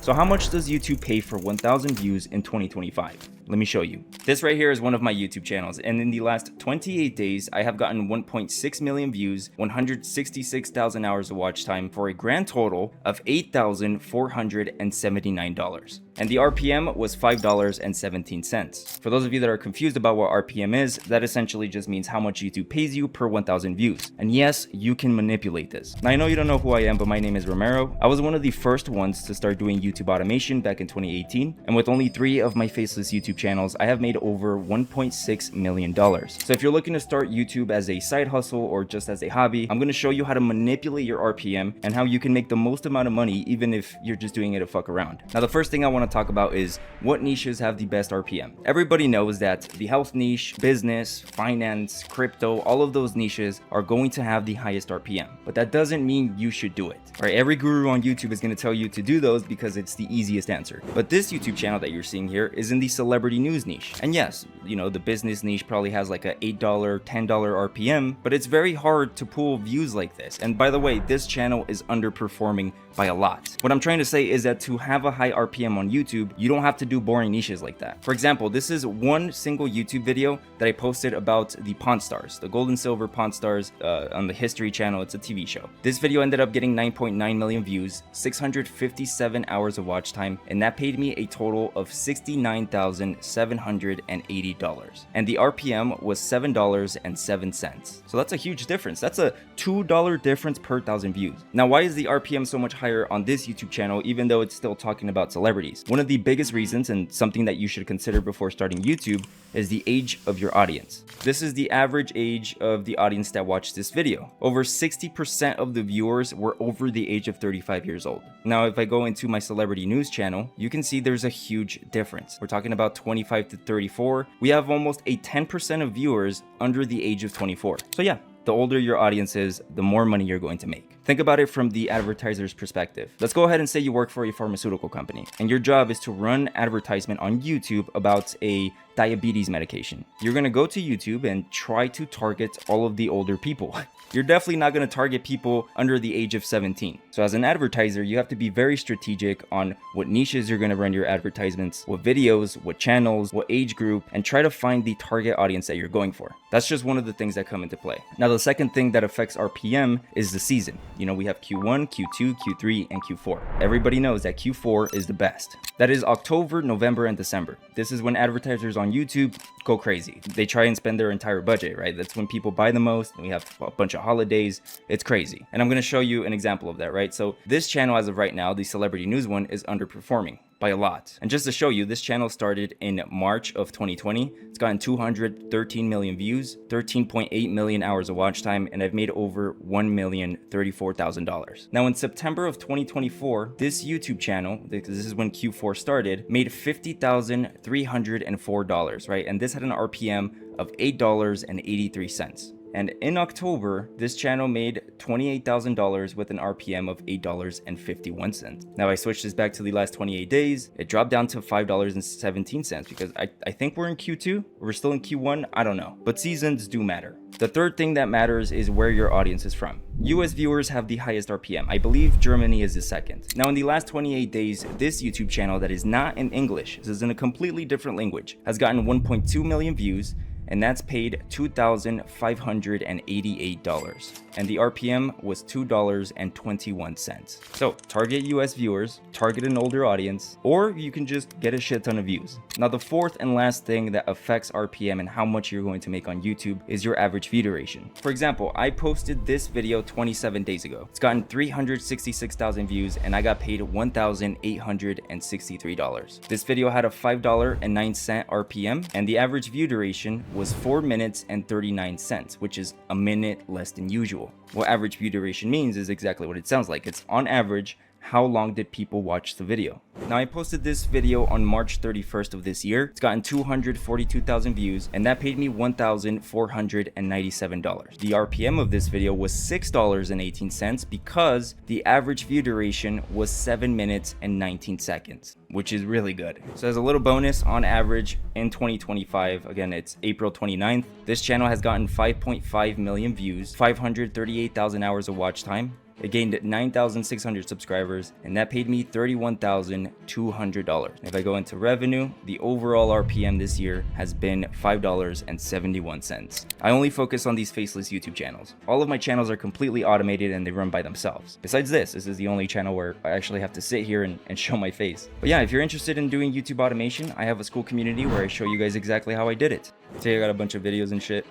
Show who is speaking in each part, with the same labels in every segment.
Speaker 1: So how much does YouTube pay for 1,000 views in 2025? Let me show you. This right here is one of my YouTube channels, and in the last 28 days, I have gotten 1.6 million views, 166,000 hours of watch time for a grand total of $8,479. And the RPM was $5.17. For those of you that are confused about what RPM is, that essentially just means how much YouTube pays you per 1,000 views. And yes, you can manipulate this. Now, I know you don't know who I am, but my name is Romero. I was one of the first ones to start doing YouTube automation back in 2018, and with only 3 of my faceless YouTube channels, I have made over $1.6 million. So if you're looking to start YouTube as a side hustle or just as a hobby, I'm going to show you how to manipulate your RPM and how you can make the most amount of money even if you're just doing it to fuck around. Now, the first thing I want to talk about is what niches have the best RPM. Everybody knows that the health niche, business, finance, crypto, all of those niches are going to have the highest RPM, but that doesn't mean you should do it. Right? Every guru on YouTube is going to tell you to do those because it's the easiest answer. But this YouTube channel that you're seeing here is in the celebrity news niche. And yes, you know, the business niche probably has like a $8, $10 RPM, but it's very hard to pull views like this. And by the way, this channel is underperforming by a lot. What I'm trying to say is that to have a high RPM on YouTube, you don't have to do boring niches like that. For example, this is one single YouTube video that I posted about the Pawn Stars, the gold and silver Pawn Stars on the History channel. It's a TV show. This video ended up getting 9.9 million views, 657 hours of watch time, and that paid me a total of $69,780. And the RPM was $7.07. So that's a huge difference. That's a $2 difference per 1,000 views. Now, why is the RPM so much higher on this YouTube channel, even though it's still talking about celebrities? One of the biggest reasons, and something that you should consider before starting YouTube, is the age of your audience. This is the average age of the audience that watched this video. Over 60% of the viewers were over the age of 35 years old. Now, if I go into my celebrity news channel, you can see there's a huge difference. We're talking about 25 to 34. We have almost a 10% of viewers under the age of 24. So yeah, the older your audience is, the more money you're going to make. Think about it from the advertiser's perspective. Let's go ahead and say you work for a pharmaceutical company, and your job is to run advertisement on YouTube about a diabetes medication. You're gonna go to YouTube and try to target all of the older people. You're definitely not gonna target people under the age of 17. So as an advertiser, you have to be very strategic on what niches you're gonna run your advertisements, what videos, what channels, what age group, and try to find the target audience that you're going for. That's just one of the things that come into play. Now, the second thing that affects RPM is the season. You know, we have Q1, Q2, Q3, and Q4. Everybody knows that Q4 is the best. That is October, November, and December. This is when advertisers on YouTube go crazy. They try and spend their entire budget, right? That's when people buy the most, and we have a bunch of holidays. It's crazy. And I'm gonna show you an example of that, right? So this channel, as of right now, the celebrity news one, is underperforming by a lot. And just to show you, this channel started in March of 2020. It's gotten 213 million views, 13.8 million hours of watch time, and I've made over $1,034,000. Now, in September of 2024, this YouTube channel, this is when Q4 started, made $50,304, right? And this had an RPM of $8.83. And in October, this channel made $28,000 with an RPM of $8.51. Now I switched this back to the last 28 days. It dropped down to $5.17 because I think we're in Q2. We're still in Q1. I don't know. But seasons do matter. The third thing that matters is where your audience is from. US viewers have the highest RPM. I believe Germany is the second. Now, in the last 28 days, this YouTube channel that is not in English, this is in a completely different language, has gotten 1.2 million views, and that's paid $2,588. And the RPM was $2.21. So target US viewers, target an older audience, or you can just get a shit ton of views. Now, the fourth and last thing that affects RPM and how much you're going to make on YouTube is your average view duration. For example, I posted this video 27 days ago. It's gotten 366,000 views, and I got paid $1,863. This video had a $5.09 RPM, and the average view duration was 4 minutes and 39 cents, which is a minute less than usual. What average view duration means is exactly what it sounds like. It's on average, how long did people watch the video? Now, I posted this video on March 31st of this year. It's gotten 242,000 views, and that paid me $1,497. The RPM of this video was $6.18 because the average view duration was 7 minutes and 19 seconds, which is really good. So as a little bonus, on average in 2025, again, it's April 29th, this channel has gotten 5.5 million views, 538,000 hours of watch time, It gained 9,600 subscribers, and that paid me $31,200. If I go into revenue, the overall RPM this year has been $5.71. I only focus on these faceless YouTube channels. All of my channels are completely automated and they run by themselves. Besides this is the only channel where I actually have to sit here and show my face. But yeah, if you're interested in doing YouTube automation, I have a school community where I show you guys exactly how I did it. Today I got a bunch of videos and shit.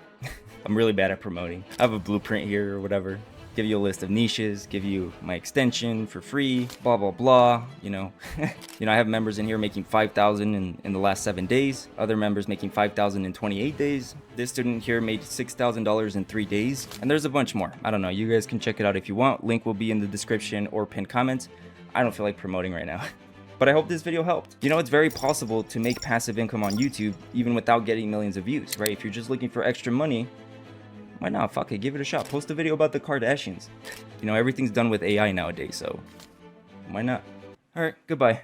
Speaker 1: I'm really bad at promoting. I have a blueprint here or whatever. Give you a list of niches, give you my extension for free, blah, blah, blah, you know. I have members in here making 5,000 in the last 7 days, other members making 5,000 in 28 days. This student here made $6,000 in 3 days, and there's a bunch more. I don't know, you guys can check it out if you want. Link will be in the description or pinned comments. I don't feel like promoting right now. But I hope this video helped. It's very possible to make passive income on YouTube even without getting millions of views, right? If you're just looking for extra money, why not? Fuck it, give it a shot. Post a video about the Kardashians. Everything's done with AI nowadays, so why not? Alright, goodbye.